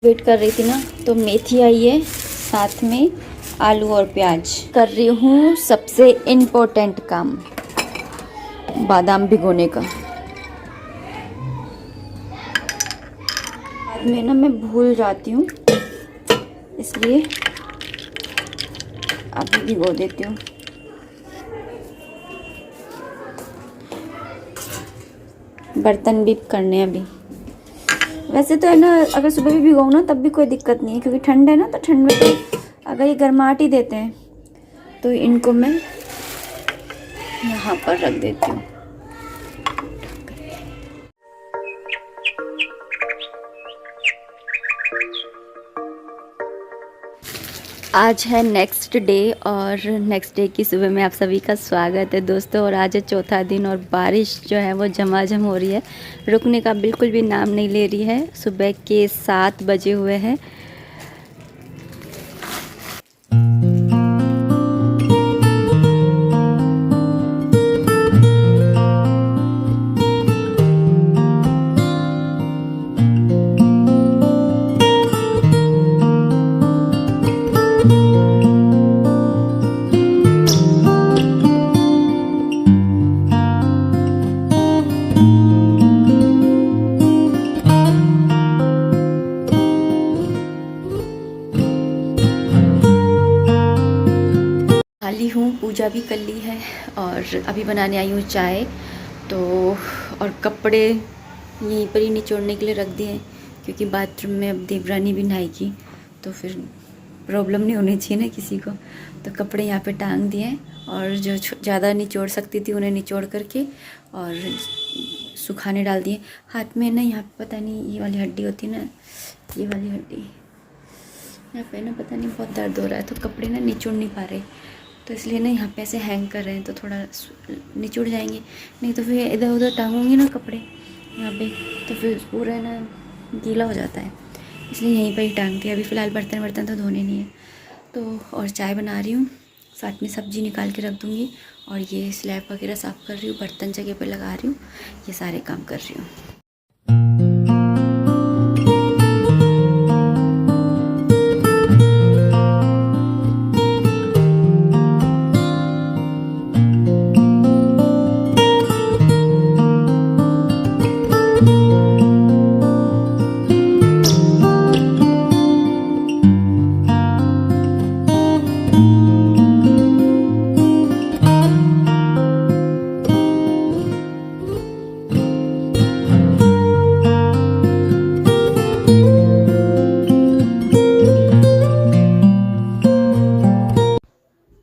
Wait कर रही थी ना, तो मेथी आई है, साथ में आलू और प्याज। कर रही हूँ सबसे इम्पोर्टेंट काम, बादाम भिगोने का। बाद में ना मैं भूल जाती हूँ, इसलिए अभी भिगो देती हूँ। बर्तन भी करने हैं अभी। वैसे तो है ना, अगर सुबह भी भिगोऊँ ना तब भी कोई दिक्कत नहीं है, क्योंकि ठंड है ना, तो ठंड में तो अगर ये गर्माहट ही देते हैं तो इनको मैं यहाँ पर रख देती हूँ। आज है नेक्स्ट डे, और नेक्स्ट डे की सुबह में आप सभी का स्वागत है दोस्तों। और आज है चौथा दिन, और बारिश जो है वो झमाझम हो रही है, रुकने का बिल्कुल भी नाम नहीं ले रही है। सुबह के 7 बजे हुए हैं। खाली हूँ, पूजा भी कर ली है, और अभी बनाने आई हूँ चाय। तो और कपड़े यहीं पर ही निचोड़ने के लिए रख दिए हैं, क्योंकि बाथरूम में अब देवरानी भी नहाएगी, तो फिर प्रॉब्लम नहीं होनी चाहिए ना किसी को। तो कपड़े यहाँ पे टांग दिए हैं, और जो ज़्यादा निचोड़ सकती थी उन्हें निचोड़ करके और सुखाने डाल दिए। हाथ में ना यहाँ पे पता नहीं, ये वाली हड्डी होती है ना, ये वाली हड्डी यहाँ पे ना, पता नहीं बहुत दर्द हो रहा है, तो कपड़े ना निचोड़ नहीं पा रहे, तो इसलिए ना यहाँ पे ऐसे हैंग कर रहे हैं, तो थोड़ा निचुड़ जाएंगे। नहीं तो फिर इधर उधर टांगूंगी ना कपड़े यहाँ पे, तो फिर पूरा ना गीला हो जाता है, इसलिए यहीं पे ही टांगती है। अभी फ़िलहाल बर्तन तो धोने नहीं है। तो और चाय बना रही हूँ, साथ में सब्ज़ी निकाल के रख दूँगी, और ये स्लैब वगैरह साफ़ कर रही हूँ, बर्तन जगह पर लगा रही हूँ, ये सारे काम कर रही हूँ।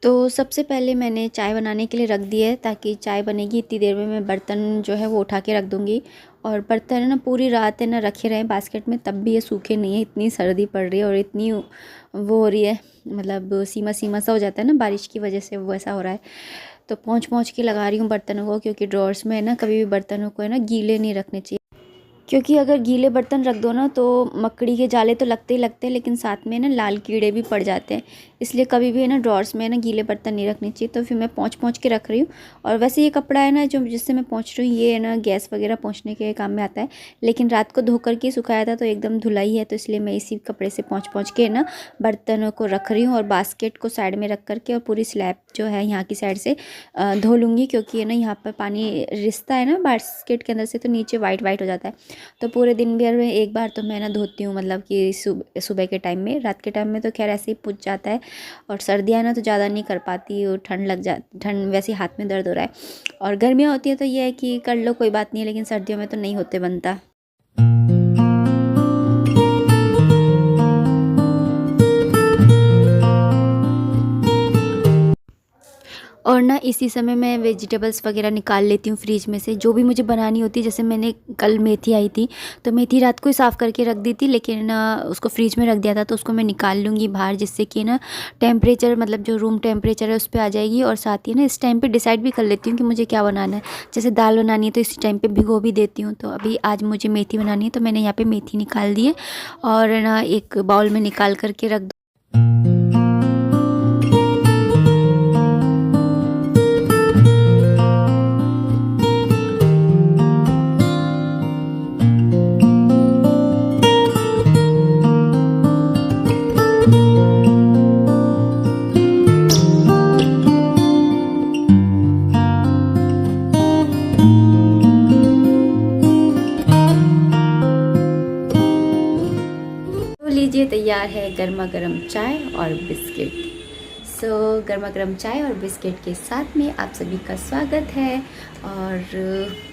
तो सबसे पहले मैंने चाय बनाने के लिए रख दी है, ताकि चाय बनेगी इतनी देर में मैं बर्तन जो है वो उठा के रख दूँगी। और बर्तन है ना पूरी रात है ना रखे रहे बास्केट में, तब भी ये सूखे नहीं है। इतनी सर्दी पड़ रही है और इतनी वो हो रही है, मतलब सीमा सा हो जाता है ना बारिश की वजह से, वो ऐसा हो रहा है। तो पोंछ के लगा रही हूँ बर्तनों को, क्योंकि ड्रॉर्स में है ना कभी भी बर्तनों को है ना गीले नहीं रखने चाहिए, क्योंकि अगर गीले बर्तन रख दो ना तो मकड़ी के जाले तो लगते ही लगते हैं, लेकिन साथ में ना लाल कीड़े भी पड़ जाते हैं। इसलिए कभी भी है ना ड्रॉर्स में ना गीले बर्तन नहीं रखने चाहिए। तो फिर मैं पोंछ के रख रही हूँ। और वैसे ये कपड़ा है ना जो जिससे मैं पोंछ रही हूँ, ये है ना गैस वगैरह पोंछने के काम में आता है, लेकिन रात को धो करके सुखाया था तो एकदम धुलाई है, तो इसलिए मैं इसी कपड़े से पोंछ के ना बर्तनों को रख रही हूँ। और बास्केट को साइड में रख करके और पूरी स्लैब जो है यहाँ की साइड से धो लूँगी, क्योंकि है ना यहाँ पर पानी रिसता है ना बास्केट के अंदर से, तो नीचे वाइट हो जाता है। तो पूरे दिन भर में एक बार तो मैं ना धोती हूँ, मतलब कि सुबह के टाइम में। रात के टाइम में तो खैर ऐसे ही पूछ जाता है, और सर्दियाँ ना तो ज़्यादा नहीं कर पाती, और ठंड वैसे हाथ में दर्द हो रहा है। और गर्मियाँ होती है तो ये है कि कर लो कोई बात नहीं है, लेकिन सर्दियों में तो नहीं होते बनता। और ना इसी समय मैं वेजिटेबल्स वगैरह निकाल लेती हूँ फ्रिज में से, जो भी मुझे बनानी होती है। जैसे मैंने कल मेथी आई थी, तो मेथी रात को ही साफ़ करके रख दी थी, लेकिन ना उसको फ्रिज में रख दिया था, तो उसको मैं निकाल लूँगी बाहर, जिससे कि ना टेम्परेचर, मतलब जो रूम टेम्परेचर है उस पर आ जाएगी। और साथ ही ना इस टाइम पर डिसाइड भी कर लेती हूँ कि मुझे क्या बनाना है। जैसे दाल बनानी है तो इसी टाइम पर भिगो भी देती हूँ। तो अभी आज मुझे मेथी बनानी है, तो मैंने यहाँ पर मेथी निकाल दी है, और ना एक बाउल में निकाल करके रख। लीजिए, तैयार है गर्मा गर्म चाय और बिस्किट। गर्मा गर्म चाय और बिस्किट के साथ में आप सभी का स्वागत है। और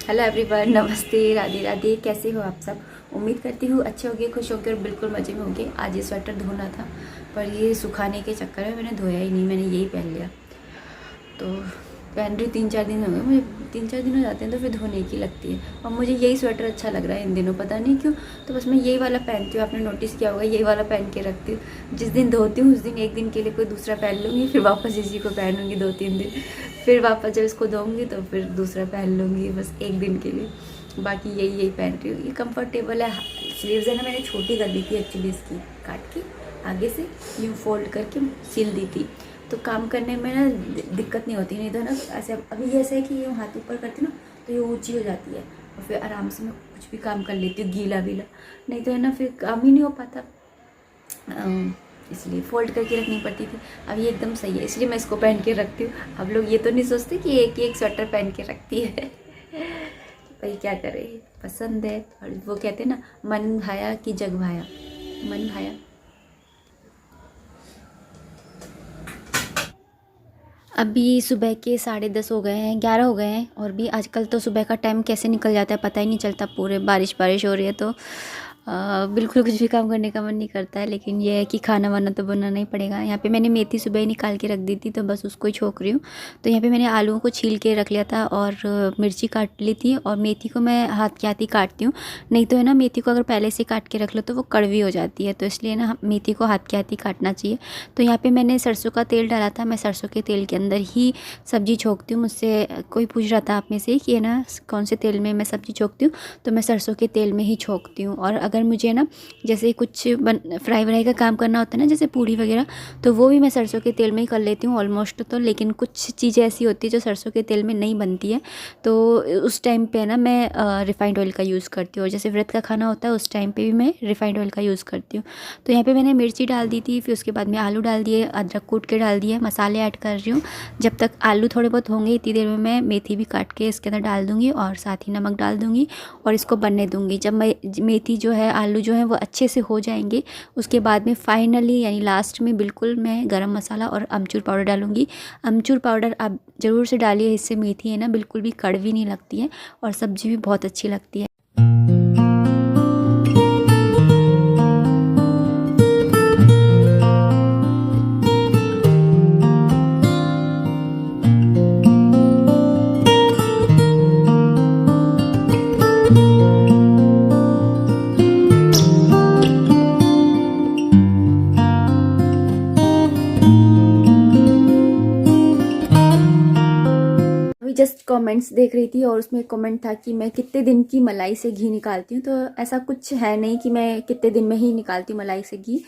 हेलो एवरीवन, नमस्ते, राधे राधे। कैसे हो आप सब? उम्मीद करती हूँ अच्छे होंगे, खुश होंगे और बिल्कुल मज़े में होंगे। आज ये स्वेटर धोना था पर ये सुखाने के चक्कर में मैंने धोया ही नहीं, मैंने यही पहन लिया। तो पहन रही 3-4 दिन हो गए मुझे, 3-4 दिन हो जाते हैं तो फिर धोने की लगती है। और मुझे यही स्वेटर अच्छा लग रहा है इन दिनों, पता नहीं क्यों। तो बस मैं यही वाला पहनती हूँ, आपने नोटिस किया होगा, यही वाला पहन के रखती हूँ। जिस दिन धोती हूँ उस दिन एक दिन के लिए कोई दूसरा पहन लूँगी, फिर वापस इसी को पहनूँगी 2-3 दिन, फिर वापस जब इसको धोऊँगी तो फिर दूसरा पहन लूँगी, बस एक दिन के लिए। बाकी यही पहन रही हूँ। ये कम्फर्टेबल है। स्लीव्स है ना, मैंने छोटी कर दी थी एक्चुअली, इसकी काट के आगे से यूँ फोल्ड करके सिल दी थी, तो काम करने में ना दिक्कत नहीं होती। नहीं तो ना ऐसे अभी ये ऐसा है कि ये हाथ ऊपर करती ना तो ये ऊंची हो जाती है और फिर आराम से मैं कुछ भी काम कर लेती हूँ, गीला गीला। नहीं तो है ना फिर काम ही नहीं हो पाता, इसलिए फोल्ड करके रखनी पड़ती थी। अब ये एकदम सही है, इसलिए मैं इसको पहन के रखती हूँ। अब लोग ये तो नहीं सोचते कि एक स्वेटर पहन के रखती है। भाई क्या करे, पसंद है। और वो कहते हैं ना, मन भाया कि जग भाया। मन भाया। अभी सुबह के 10:30 हो गए हैं, 11 हो गए हैं। और भी आजकल तो सुबह का टाइम कैसे निकल जाता है पता ही नहीं चलता। पूरे बारिश हो रही है तो बिल्कुल कुछ भी काम करने का मन नहीं करता है। लेकिन ये है कि खाना वाना तो बनाना ही पड़ेगा। यहाँ पे मैंने मेथी सुबह ही निकाल के रख दी थी, तो बस उसको ही छोक रही हूँ। तो यहाँ पे मैंने आलूओं को छील के रख लिया था और मिर्ची काट ली थी। और मेथी को मैं हाथ के हाथ ही काटती हूँ, नहीं तो है ना मेथी को अगर पहले से काट के रख लो तो वो कड़वी हो जाती है। तो इसलिए ना मेथी को हाथ के हाथ ही काटना चाहिए। तो यहाँ पर मैंने सरसों का तेल डाला था। मैं सरसों के तेल के अंदर ही सब्ज़ी छोंकती हूँ। मुझसे कोई पूछ रहा था आप में से कि है ना कौन से तेल में मैं सब्ज़ी छोंकती हूँ, तो मैं सरसों के तेल में ही छोंकती हूँ। और अगर मुझे ना जैसे कुछ फ्राई व्राई का काम करना होता है ना, जैसे पूड़ी वगैरह, तो वो भी मैं सरसों के तेल में ही कर लेती हूँ ऑलमोस्ट। तो लेकिन कुछ चीज़ें ऐसी होती है जो सरसों के तेल में नहीं बनती है, तो उस टाइम पे ना मैं रिफाइंड ऑयल का यूज़ करती हूँ। और जैसे व्रत का खाना होता है उस टाइम पे भी मैं रिफाइंड ऑयल का यूज़ करती हूँ। तो यहाँ पे मैंने मिर्ची डाल दी थी, फिर उसके बाद में आलू डाल दिए, अदरक कूट के डाल दिए, मसाले ऐड कर रही हूँ। जब तक आलू थोड़े बहुत होंगे इतनी देर में मैं मेथी भी काट के इसके अंदर डाल दूँगी और साथ ही नमक डाल दूँगी और इसको बनने दूँगी। जब मेथी जो है, आलू जो है वो अच्छे से हो जाएंगे, उसके बाद में फाइनली यानी लास्ट में बिल्कुल मैं गरम मसाला और अमचूर पाउडर डालूँगी। अमचूर पाउडर आप ज़रूर से डालिए, इससे मेथी है ना बिल्कुल भी कड़वी नहीं लगती है और सब्ज़ी भी बहुत अच्छी लगती है। जस्ट कमेंट्स देख रही थी और उसमें कमेंट था कि मैं कितने दिन की मलाई से घी निकालती हूँ। तो ऐसा कुछ है नहीं कि मैं कितने दिन में ही निकालती हूँ मलाई से घी।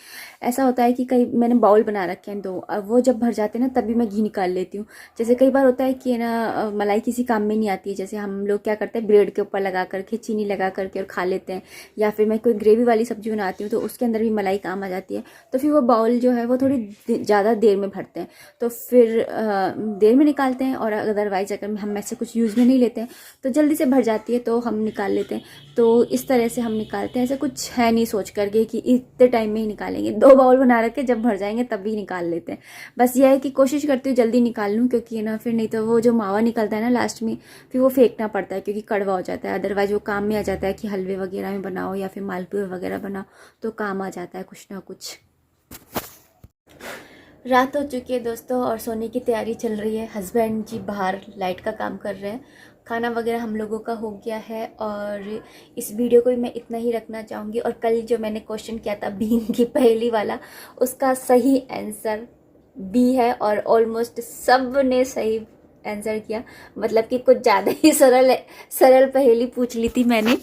ऐसा होता है कि कई मैंने बाउल बना रखे हैं 2, अब वो जब भर जाते हैं ना तभी मैं घी निकाल लेती हूँ। जैसे कई बार होता है कि ना मलाई किसी काम में नहीं आती है, जैसे हम लोग क्या करते हैं ब्रेड के ऊपर लगा करके चीनी लगा करके और खा लेते हैं, या फिर मैं कोई ग्रेवी वाली सब्जी बनाती हूँ तो उसके अंदर भी मलाई काम आ जाती है। तो फिर वो बाउल जो है वो थोड़ी ज़्यादा देर में भरते हैं, तो फिर देर में निकालते हैं। और अदरवाइज अगर हम ऐसे कुछ यूज़ में नहीं लेते हैं तो जल्दी से भर जाती है तो हम निकाल लेते हैं। तो इस तरह से हम निकालते हैं, ऐसा कुछ है नहीं सोच करके कि इतने टाइम में ही निकालेंगे। 2 बाउल बना रखे, जब भर जाएंगे तब भी निकाल लेते हैं। बस यह है कि कोशिश करती हूँ जल्दी निकाल लूँ, क्योंकि ना फिर नहीं तो वो जो मावा निकलता है ना लास्ट में, फिर वो फेंकना पड़ता है क्योंकि कड़वा हो जाता है। अदरवाइज वो काम में आ जाता है कि हलवे वगैरह में बनाओ या फिर मालपुए वगैरह बनाओ तो काम आ जाता है कुछ ना कुछ। रात हो चुकी है दोस्तों और सोने की तैयारी चल रही है। हस्बैंड जी बाहर लाइट का काम कर रहे हैं। खाना वगैरह हम लोगों का हो गया है और इस वीडियो को भी मैं इतना ही रखना चाहूँगी। और कल जो मैंने क्वेश्चन किया था बीन की पहेली वाला, उसका सही आंसर बी है और ऑलमोस्ट सब ने सही आंसर किया। मतलब कि कुछ ज़्यादा ही सरल पहेली पूछ ली थी मैंने।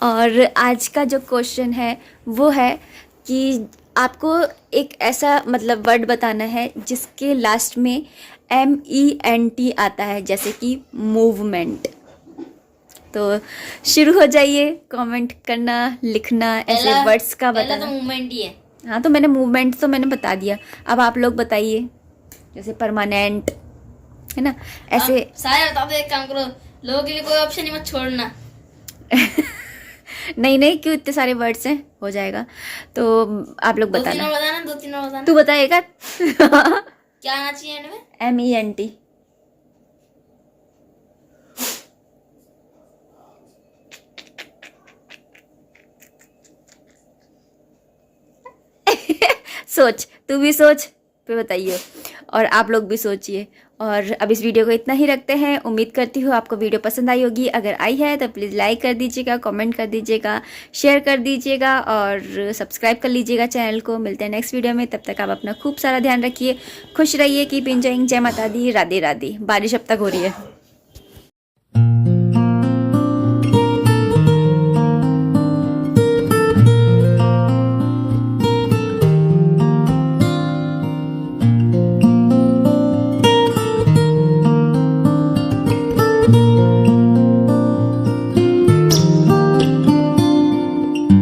और आज का जो क्वेश्चन है वो है कि आपको एक ऐसा मतलब वर्ड बताना है जिसके लास्ट में MENT आता है, जैसे कि मूवमेंट। तो शुरू हो जाइए, कमेंट करना, लिखना, ऐसे वर्ड्स का बताना। पहला तो मूवमेंट ही है। हाँ, तो मैंने मूवमेंट तो मैंने बता दिया, अब आप लोग बताइए। जैसे परमानेंट है ना, ऐसे सारे बता दो। एक काम करो, लोगों के लिए कोई ऑप्शन ही मत छोड़ना। नहीं नहीं, क्यों इतने सारे वर्ड्स हैं, हो जाएगा। तो आप लोग बताना। दो तीन और बताना। तू बताएगा। क्या आना चाहिए एंड में? MENT। सोच, तू भी सोच, फिर बताइए, और आप लोग भी सोचिए। और अब इस वीडियो को इतना ही रखते हैं। उम्मीद करती हूँ आपको वीडियो पसंद आई होगी। अगर आई है तो प्लीज़ लाइक कर दीजिएगा, कमेंट कर दीजिएगा, शेयर कर दीजिएगा और सब्सक्राइब कर लीजिएगा चैनल को। मिलते हैं नेक्स्ट वीडियो में, तब तक आप अपना खूब सारा ध्यान रखिए, खुश रहिए, कीप एंजॉइंग। जय माता दी, राधे राधे। बारिश अब तक हो रही है।